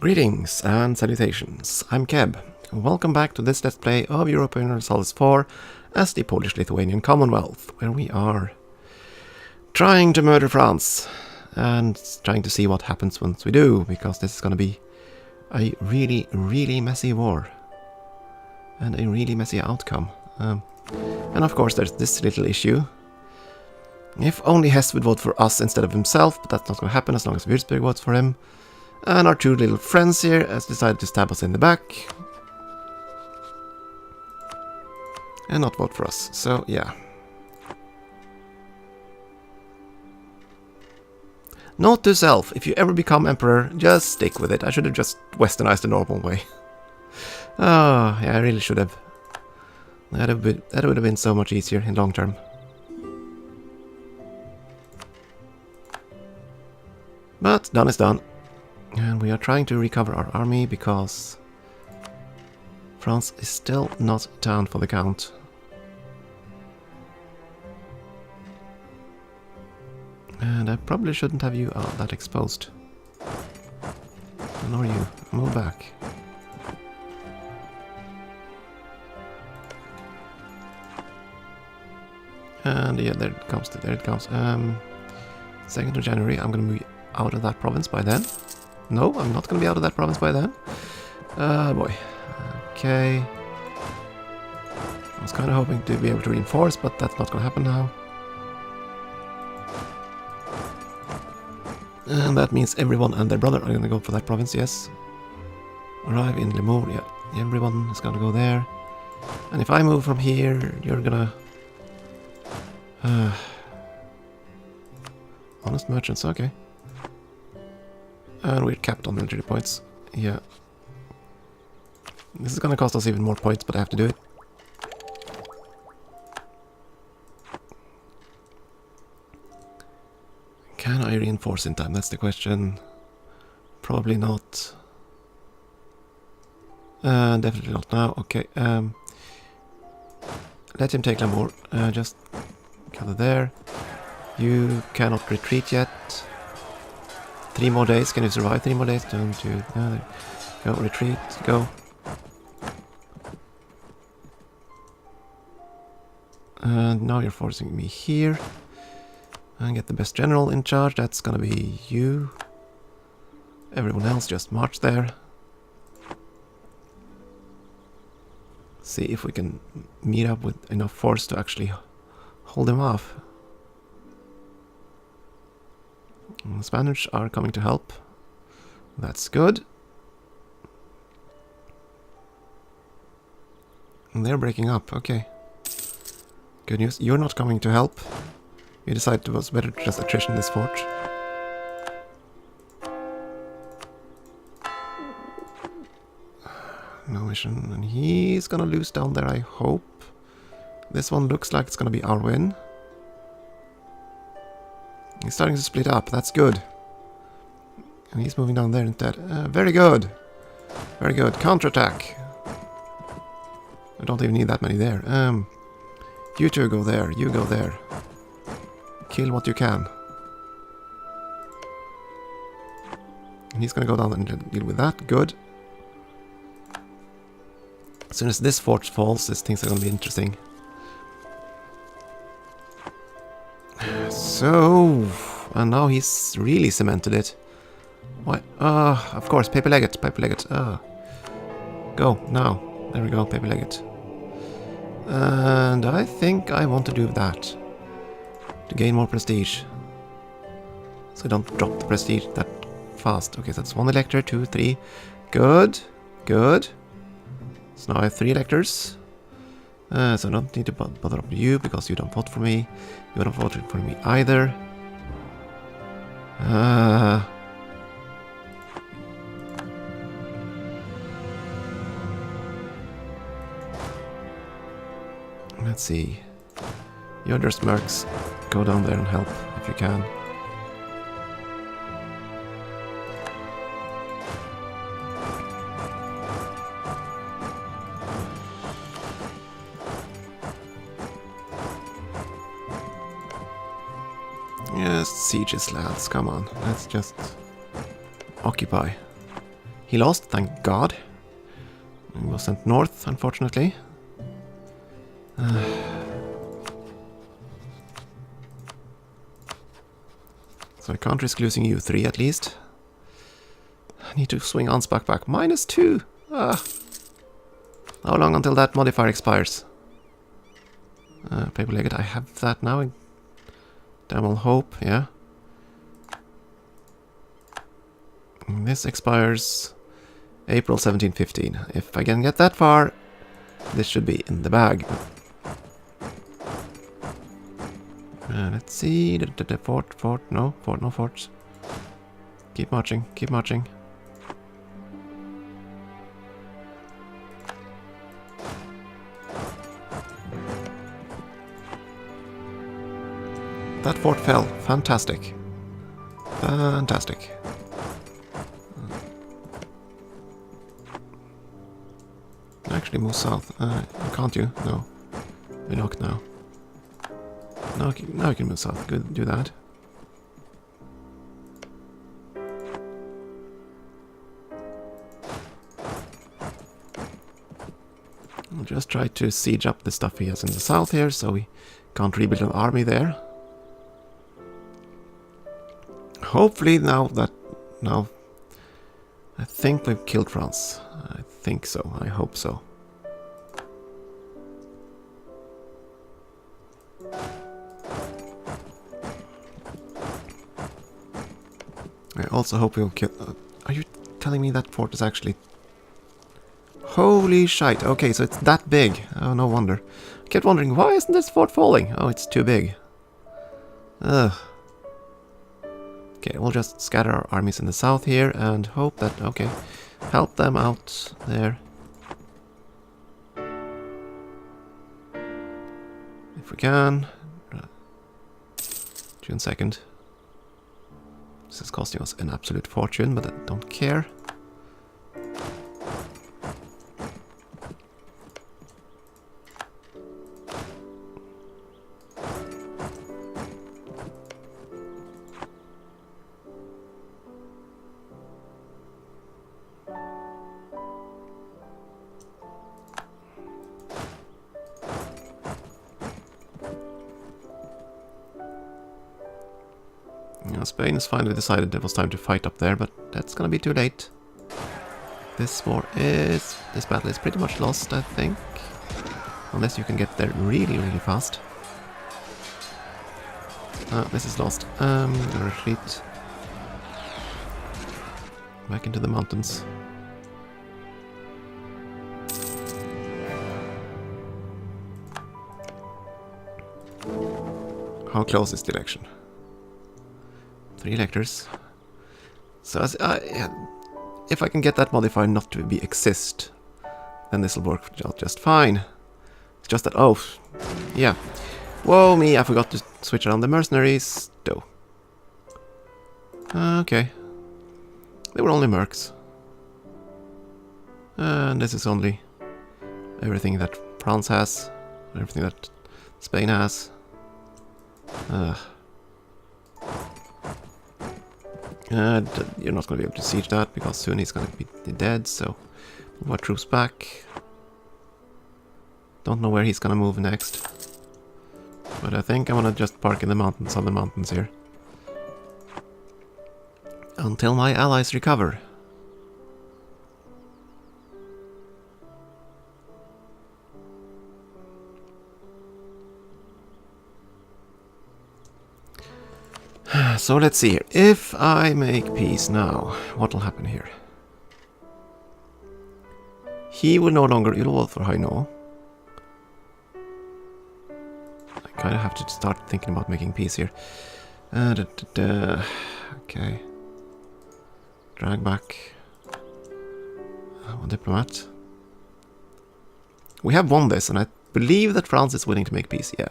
Greetings and salutations, I'm Keb. Welcome back to this Let's Play of Europa Universalis 4 as the Polish-Lithuanian Commonwealth, where we are trying to murder France and trying to see what happens once we do, because this is going to be a really messy war and a really messy outcome. And of course there's this little issue. If only Hesse would vote for us instead of himself, but that's not going to happen as long as Würzburg votes for him. And our two little friends here has decided to stab us in the back. And not vote for us, so yeah. Note to self, if you ever become emperor, just stick with it. I should have just westernized the normal way. Oh, yeah, I really should have. That would have been so much easier in long term. But done is done. And we are trying to recover our army because France is still not down for the count. And I probably shouldn't have you that exposed. Nor you. Move back. And yeah, there it comes. There it comes. 2nd of January, I'm going to be out of that province by then. No, I'm not going to be out of that province by then. Boy. Okay. I was kind of hoping to be able to reinforce, but that's not going to happen now. And that means everyone and their brother are going to go for that province, yes. Arrive in Limour, yeah. Everyone is going to go there. And if I move from here, you're going to... honest merchants, okay. And we're capped on military points. Yeah. This is gonna cost us even more points, but I have to do it. Can I reinforce in time? That's the question. Probably not. Definitely not now. Okay. Let him take Lamour. Just gather there. You cannot retreat yet. 3 more days. Can you survive 3 more days? 1, 2, there. Go, retreat, go. And now you're forcing me here. And get the best general in charge. That's gonna be you. Everyone else just march there. See if we can meet up with enough force to actually hold him off. The Spanish are coming to help. That's good. And they're breaking up, okay. Good news, you're not coming to help. You decided it was better to just attrition this fort. No mission, and he's gonna lose down there, I hope. This one looks like it's gonna be our win. He's starting to split up, that's good. And he's moving down there instead. Very good. Very good. Counterattack. I don't even need that many there. You two go there, you go there. Kill what you can. And he's gonna go down and deal with that. Good. As soon as this fort falls, these things are gonna be interesting. So, and now he's really cemented it. Why? Of course, paper legate. Go, now. There we go, paper legate. And I think I want to do that. To gain more prestige. So I don't drop the prestige that fast. Okay, so that's 1 elector, 2, 3. Good, good. So now I have 3 electors. So I don't need to bother up you because you don't vote for me. You don't vote for me either. Let's see. You other smirks, go down there and help if you can. Yes, sieges, lads, come on. Let's just occupy. He lost, thank God. He was sent north, unfortunately. So I can't risk losing EU3 at least. I need to swing Ansbach back. -2! Ah. How long until that modifier expires? Paper Legate, I have that now. Damn all hope, yeah. This expires April 1715. If I can get that far, this should be in the bag. Let's see. The fort, no forts. Keep marching, keep marching. That fort fell. Fantastic. Fantastic. Actually move south. Can't you? No. We're locked now. Now you can move south. Good, do that. I'll just try to siege up the stuff he has in the south here, so we can't rebuild an army there. Hopefully now I think we've killed France. I think so. I hope so. I also hope we'll kill... are you telling me that fort is actually... Holy shite. Okay, so it's that big. Oh, no wonder. I kept wondering, why isn't this fort falling? Oh, it's too big. Ugh. Okay, we'll just scatter our armies in the south here and hope that... Okay, help them out there. If we can. June 2nd. This is costing us an absolute fortune, but I don't care. Spain has finally decided it was time to fight up there, but that's gonna be too late. This battle is pretty much lost, I think. Unless you can get there really, really fast. This is lost. Gonna retreat. Back into the mountains. How close is the election? 3 electors. So if I can get that modifier not to be exist, then this will work out just fine. It's just that, oh, yeah. Whoa me, I forgot to switch around the mercenaries, though. Okay. They were only mercs. And this is only everything that France has, everything that Spain has. You're not going to be able to siege that, because soon he's going to be dead, so move our troops back. Don't know where he's going to move next. But I think I want to just park in the mountains, on the mountains here. Until my allies recover. So let's see here. If I make peace now, what will happen here? He will no longer rule for Hainaut. I kind of have to start thinking about making peace here. Okay. Drag back. One diplomat. We have won this, and I believe that France is willing to make peace. Yeah.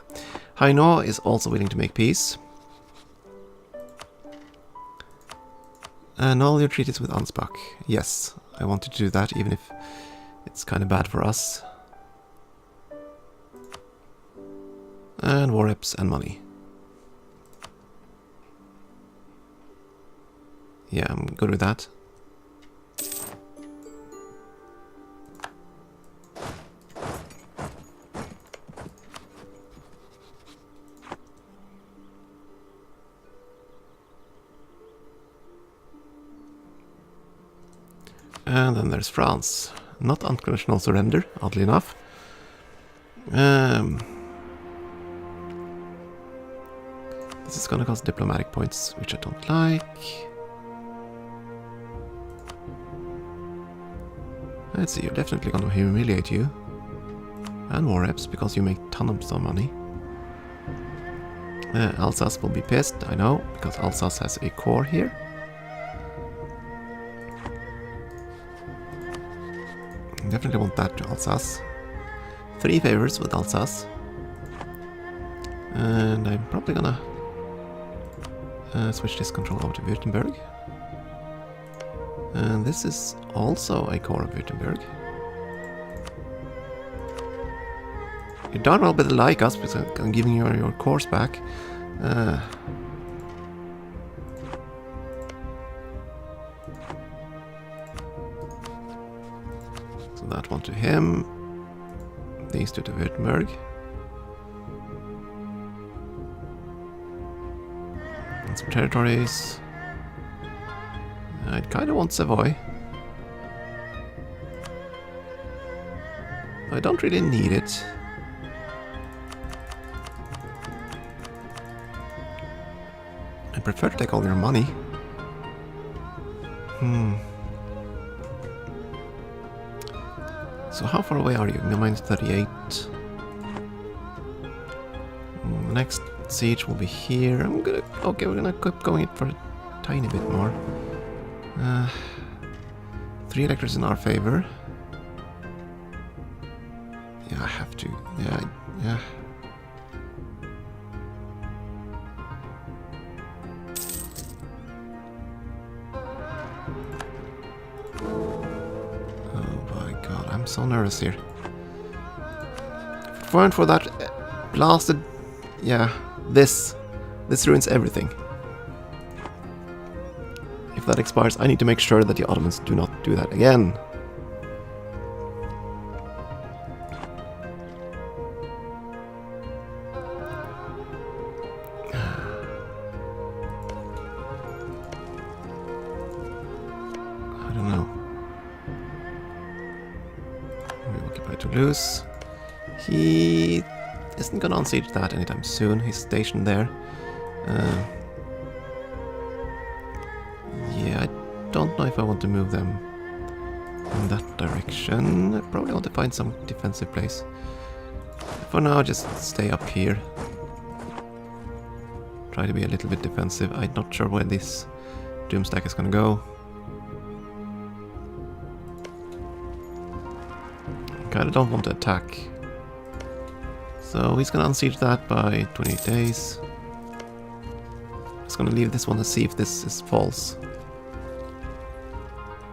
Hainaut is also willing to make peace. And all your treaties with Ansbach. Yes, I wanted to do that, even if it's kind of bad for us. And war reps and money. Yeah, I'm good with that. And then there's France. Not unconditional surrender, oddly enough. This is gonna cost diplomatic points, which I don't like. Let's see, you're definitely gonna humiliate you. And war reps, because you make tons of money. Alsace will be pissed, I know, because Alsace has a core here. Definitely want that to Alsace. 3 favors with Alsace. And I'm probably gonna switch this control over to Württemberg. And this is also a core of Württemberg. You darn well better like us, because I'm giving you your cores back. So that one to him. These two to Württemberg. And some territories. I kind of want Savoy. I don't really need it. I prefer to take all your money. So how far away are you? Minus 38. The next siege will be here. Okay, we're gonna keep going it for a tiny bit more. 3 electors in our favor. Yeah, I have to. Yeah. I'm so nervous here. If it weren't for that blasted... Yeah, this ruins everything. If that expires, I need to make sure that the Ottomans do not do that again. I don't know. We occupy Toulouse. He isn't gonna unsiege that anytime soon. He's stationed there. Yeah, I don't know if I want to move them in that direction. I probably want to find some defensive place. For now, just stay up here. Try to be a little bit defensive. I'm not sure where this Doomstack is gonna go. Kinda don't want to attack. So he's gonna unsiege that by 28 days. Just gonna leave this one to see if this is false.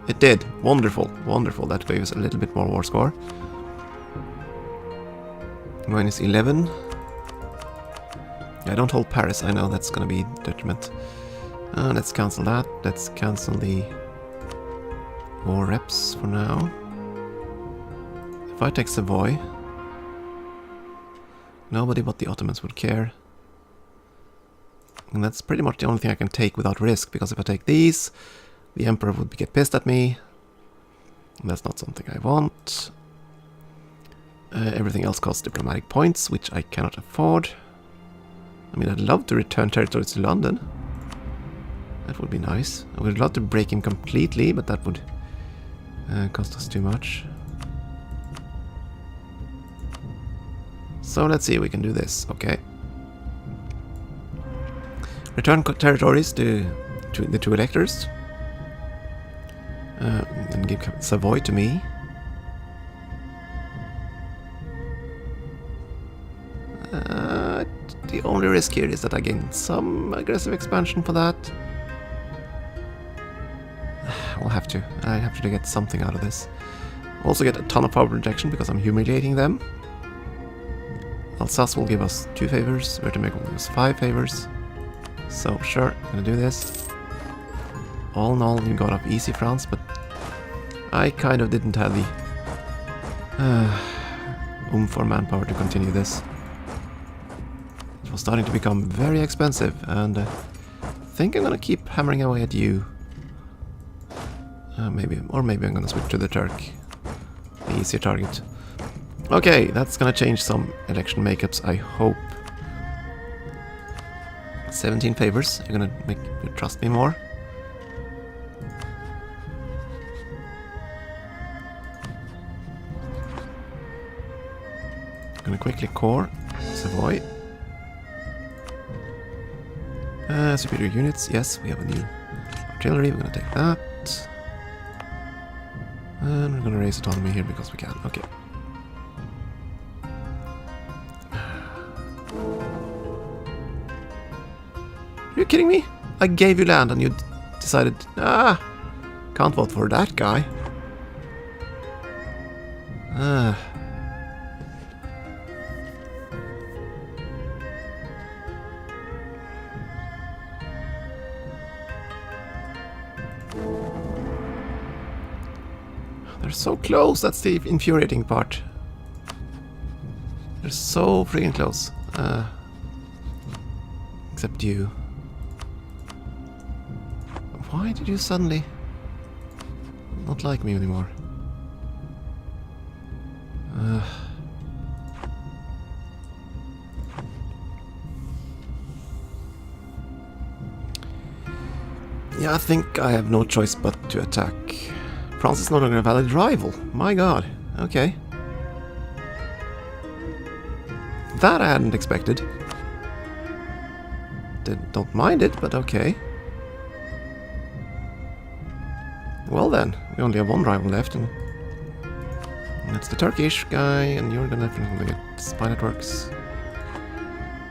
It did. Wonderful. Wonderful. That gave us a little bit more war score. Minus 11. I don't hold Paris. I know that's gonna be detriment. Let's cancel that. Let's cancel the war reps for now. If I take Savoy, nobody but the Ottomans would care. And that's pretty much the only thing I can take without risk, because if I take these, the Emperor would get pissed at me. And that's not something I want. Everything else costs diplomatic points, which I cannot afford. I mean, I'd love to return territories to London. That would be nice. I would love to break him completely, but that would cost us too much. So let's see if we can do this. Okay. Return territories to the 2 electors. And give Savoy to me. The only risk here is that I gain some aggressive expansion for that. I'll have to. I have to get something out of this. Also get a ton of power projection because I'm humiliating them. Alsace will give us 2 favors. Württemberg will give us 5 favors. So sure, I'm gonna do this. All in all, you got off easy, France, but I kind of didn't have the for manpower to continue this. It was starting to become very expensive, and I think I'm gonna keep hammering away at you. Maybe I'm gonna switch to the Turk. The easier target. Okay, that's gonna change some election makeups, I hope. 17 favors. You're gonna make you trust me more. I'm gonna quickly core Savoy. Superior units. Yes, we have a new artillery. We're gonna take that. And we're gonna raise autonomy here because we can. Okay. Are you kidding me? I gave you land and you decided, can't vote for that guy. They're so close, that's the infuriating part. They're so freaking close. Except you. Why did you suddenly not like me anymore? Yeah, I think I have no choice but to attack. France is no longer a valid rival. My god. Okay. That I hadn't expected. Don't mind it, but okay. Well then, we only have one rival left, and that's the Turkish guy, and you're gonna get spy networks.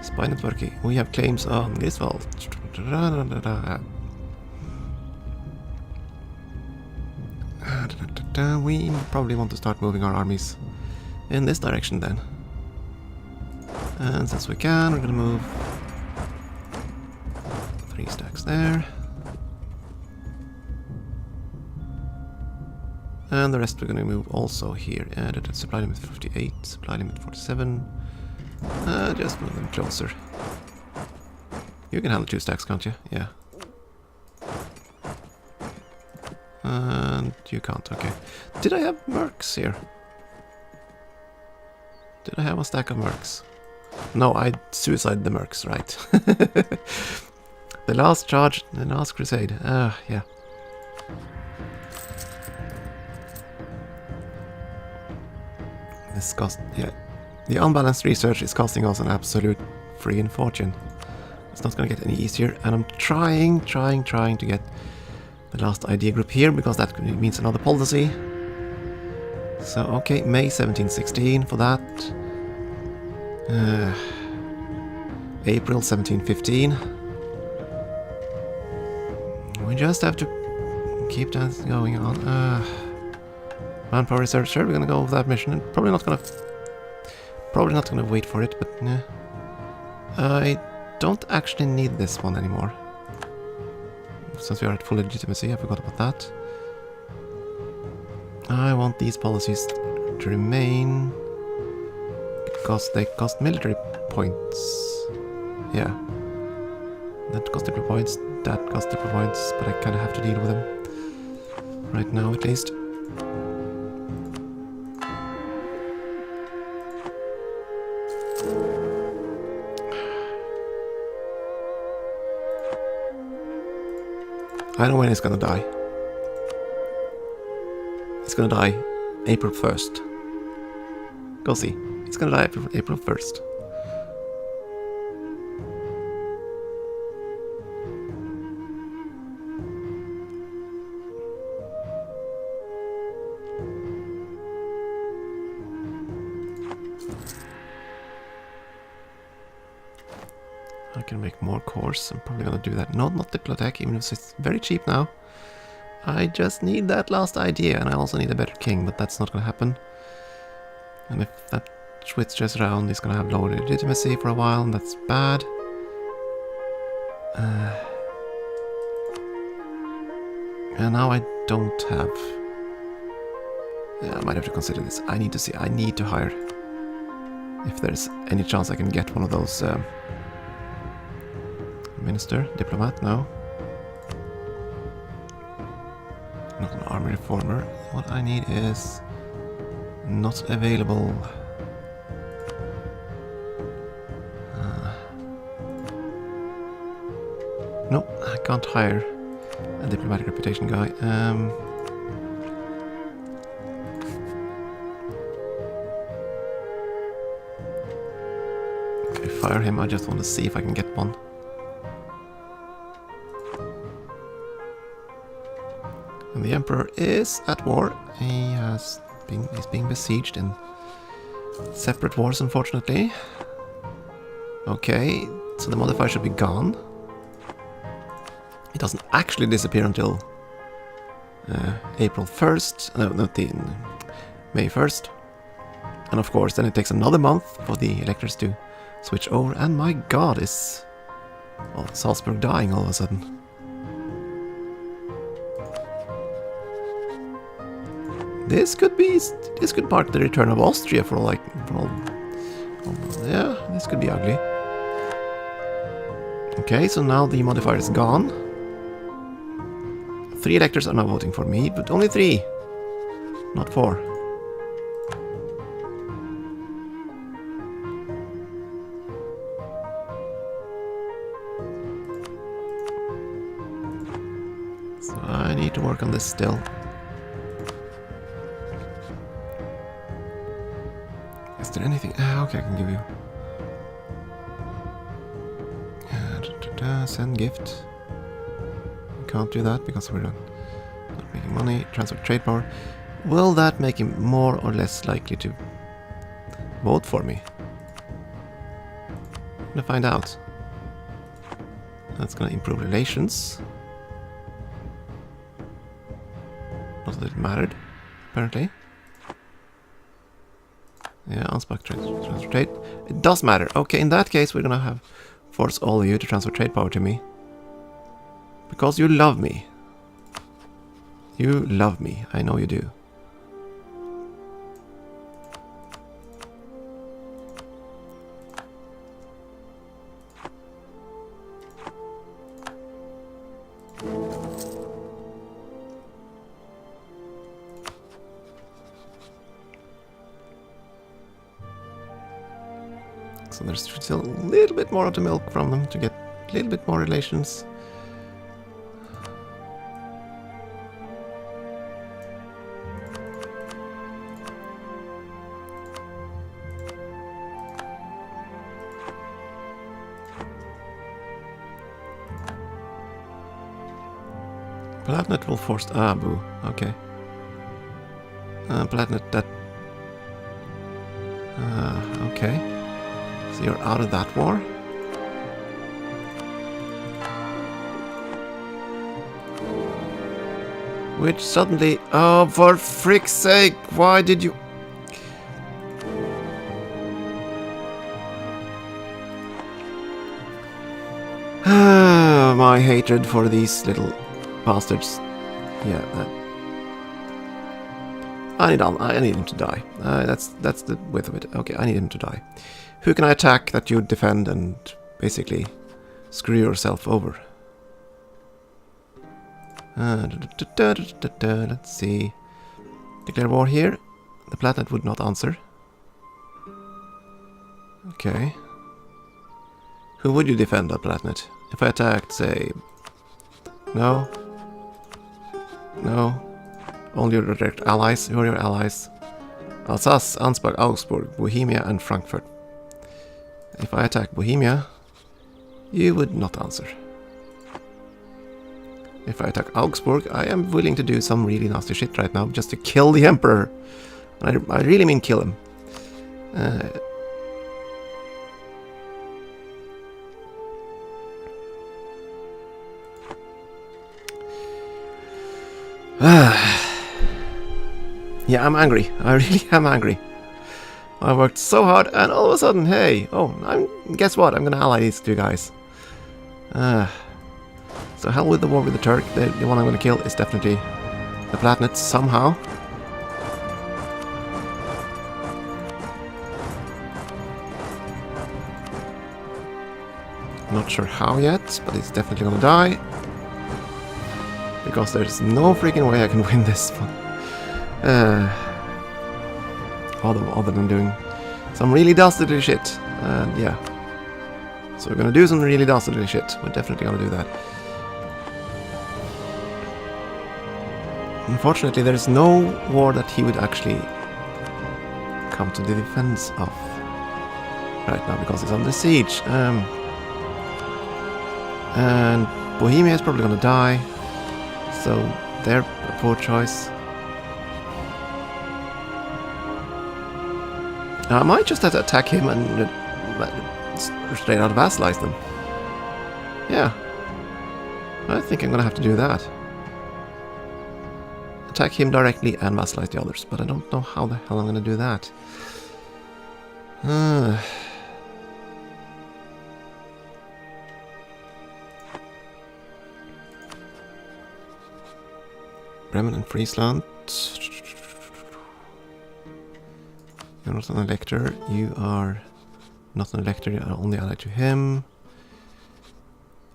Spy networky. We have claims on this vault. We probably want to start moving our armies in this direction then. And since we can, we're gonna move 3 stacks there. And the rest we're gonna move also here. Supply limit 58, supply limit 47. Just move them closer. You can handle 2 stacks, can't you? Yeah. And you can't, okay. Did I have mercs here? Did I have a stack of mercs? No, I suicided the mercs, right. The last charge, the last crusade. Yeah. This cost, yeah. The unbalanced research is costing us an absolute friggin' fortune. It's not gonna get any easier, and I'm trying to get the last idea group here, because that means another policy. So, okay, May 1716 for that. April 1715. We just have to keep that going on. Manpower research, sure, we're gonna go with that mission, and probably not gonna wait for it, but I don't actually need this one anymore. Since we are at full legitimacy, I forgot about that. I want these policies to remain because they cost military points. Yeah. That costs diplo points, that costs diplo points, but I kinda have to deal with them. Right now, at least. I know when he's gonna die. He's gonna die April 1st. Go see. He's gonna die April 1st. I can make more cores. I'm probably gonna do that. No, not Diplotech, even if it's very cheap now. I just need that last idea, and I also need a better king, but that's not gonna happen. And if that switches around, he's gonna have low legitimacy for a while, and that's bad. And now I don't have... Yeah, I might have to consider this. I need to see. I need to hire. If there's any chance I can get one of those... Minister? Diplomat? No. Not an army reformer. What I need is not available. Nope, I can't hire a diplomatic reputation guy. Okay, fire him. I just want to see if I can get one. And the Emperor is at war. He's being besieged in separate wars, unfortunately. Okay, so the modifier should be gone. It doesn't actually disappear until April 1st. No, not the May 1st. And of course, then it takes another month for the electors to switch over. And my god, is Salzburg dying all of a sudden? This could mark the return of Austria for all, yeah, this could be ugly. Okay, so now the modifier is gone. 3 electors are now voting for me, but only 3, not 4. So I need to work on this still. Is there anything? Okay, I can give you. Send gift. We can't do that because we're not making money. Transfer trade power. Will that make him more or less likely to vote for me? I'm gonna find out. That's gonna improve relations. Not that it mattered, apparently. Yeah, unspark transfer trade. It does matter. Okay, in that case, we're gonna force all of you to transfer trade power to me. Because you love me. You love me. I know you do. So there's still a little bit more of the milk from them to get a little bit more relations. Palatinate will force... Ah, boo. Okay. Palatinate that... okay. So you're out of that war. Which suddenly... Oh, for frick's sake! Why did you... My hatred for these little bastards. Yeah, that... I need him to die. That's the width of it. Okay, I need him to die. Who can I attack that you defend and basically screw yourself over? Let's see. Declare war here. The Palatinate would not answer. Okay. Who would you defend at Palatinate? If I attacked, say... No. No. Only your direct allies. Who are your allies? Alsace, Ansbach, Augsburg, Bohemia and Frankfurt. If I attack Bohemia, you would not answer. If I attack Augsburg, I am willing to do some really nasty shit right now just to kill the Emperor. I really mean kill him. Yeah, I'm angry. I really am angry. I worked so hard and all of a sudden, hey, guess what? I'm gonna ally these 2 guys. So hell with the war with the Turk. The one I'm gonna kill is definitely the Palatinate somehow. Not sure how yet, but it's definitely gonna die. Because there's no freaking way I can win this one. Other than doing some really dastardly shit. And yeah. So we're gonna do some really dastardly shit. We're definitely gonna do that. Unfortunately, there's no war that he would actually come to the defense of right now because he's under siege. And Bohemia is probably gonna die, so they're a poor choice. I might just have to attack him and straight out vassalize them. Yeah, I think I'm gonna have to do that. Attack him directly and vassalize the others, but I don't know how the hell I'm gonna do that. Bremen and Friesland. You're not an elector. You are not an elector. You are only allied to him.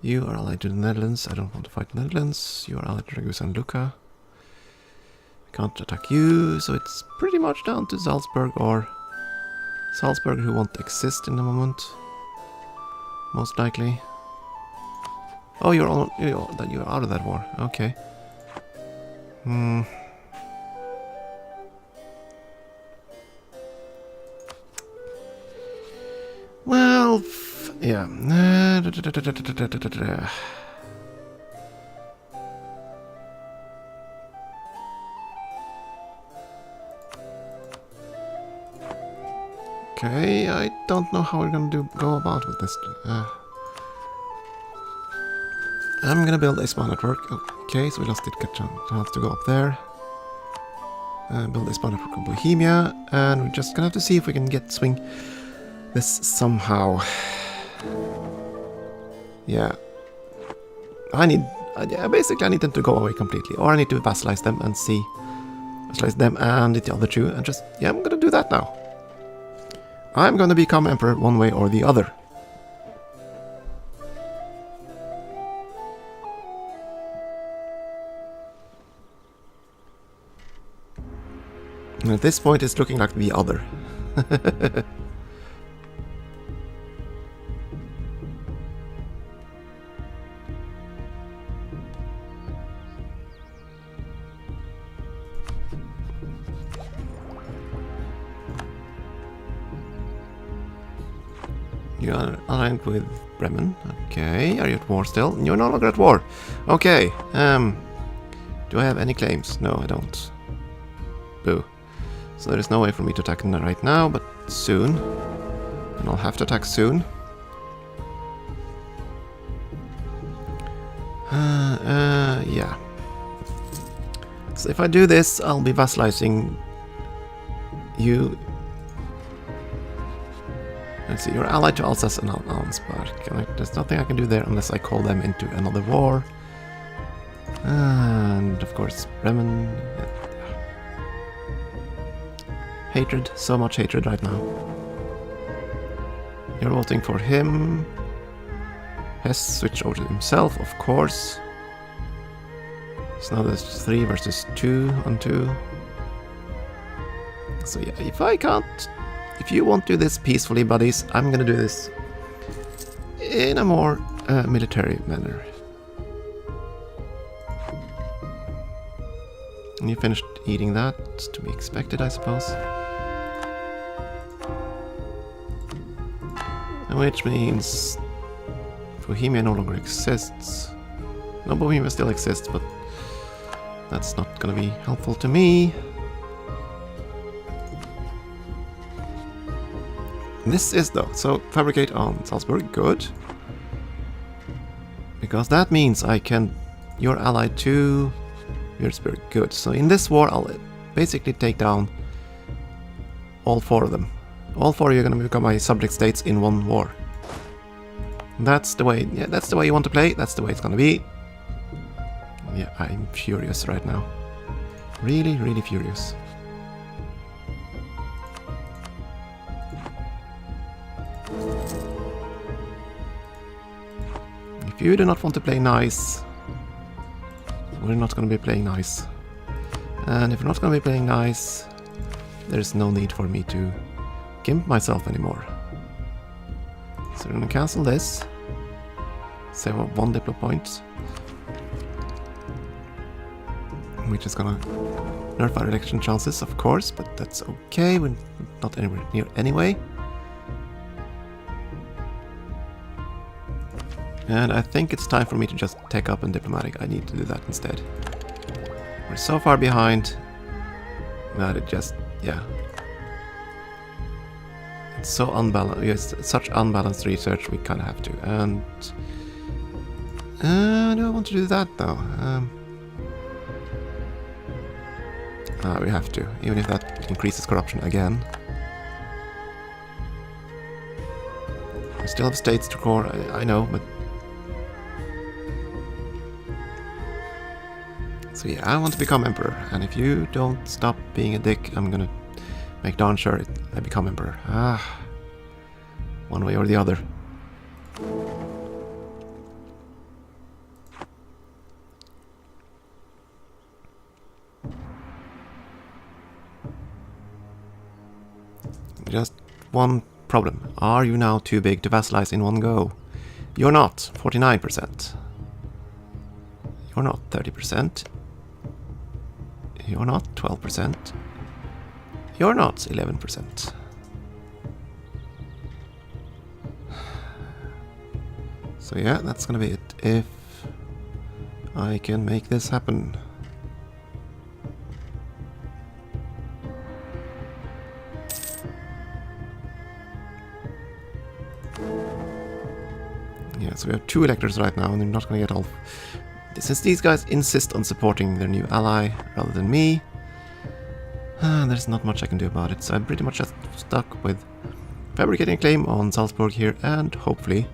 You are allied to the Netherlands. I don't want to fight the Netherlands. You are allied to Ragusa and Lucca. Can't attack you, so it's pretty much down to Salzburg or Salzburg, who won't exist in the moment. Most likely. Oh, you're out of that war. Okay. Well, yeah. Okay, I don't know how we're gonna go about with this. I'm gonna build a small network. Okay, so we lost it. Get a chance to go up there. Build a small network of Bohemia, and we're just gonna have to see if we can swing this somehow. Yeah. Basically I need them to go away completely, or I need to vassalize them and vassalize them and the other two, and just, yeah, I'm gonna do that now. I'm gonna become emperor one way or the other. And at this point it's looking like the other. You are aligned with Bremen. Okay, are you at war still? You're no longer at war. Okay, do I have any claims? No, I don't. Boo. So there is no way for me to attack them right now, but soon. And I'll have to attack soon. Yeah. So if I do this, I'll be vassalizing you. Let's see, you're allied to Alsace and Ansbach. There's nothing I can do there unless I call them into another war. And of course, Bremen. Yeah. Hatred, so much hatred right now. You're voting for him. Hess switch over to himself, of course. So now there's 3 versus 2 on 2. So yeah, if you won't do this peacefully, buddies, I'm gonna do this in a more military manner. And you finished eating that, to be expected, I suppose. Which means Bohemia no longer exists. No, Bohemia still exists, but that's not gonna be helpful to me. This is though, so fabricate on Salzburg, good. Because that means you're allied to Würzburg, good. So in this war I'll basically take down all 4 of them. All 4 of you are going to become my subject states in one war. That's the way, yeah, that's the way you want to play, that's the way it's going to be. Yeah, I'm furious right now. Really, really furious. If you do not want to play nice, we're not going to be playing nice. And if we're not going to be playing nice, there's no need for me to gimp myself anymore. So we're going to cancel this. Save up 1 diplo point. Which is going to nerf our election chances, of course, but that's okay. We're not anywhere near anyway. And I think it's time for me to just take up in diplomatic. I need to do that instead. We're so far behind that it just, yeah. It's so unbalanced. It's such unbalanced research, we kind of have to. And do I want to do that though? We have to, even if that increases corruption again. We still have states to core, I know, but... So yeah, I want to become emperor, and if you don't stop being a dick, I'm gonna make darn sure I become emperor. One way or the other. Just one problem. Are you now too big to vassalize in one go? You're not. 49%. You're not 30%. You're not 12%. You're not 11%. So yeah, that's gonna be it. If I can make this happen. Yeah, so we have 2 electors right now, and they're not gonna get all... Since these guys insist on supporting their new ally rather than me, there's not much I can do about it, so I'm pretty much just stuck with fabricating a claim on Salzburg here, and hopefully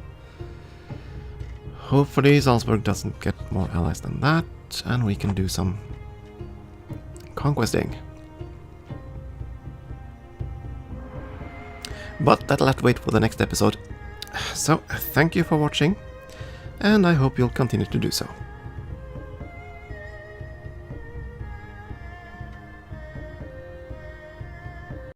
Salzburg doesn't get more allies than that, and we can do some conquesting. But that'll have to wait for the next episode. So, thank you for watching, and I hope you'll continue to do so.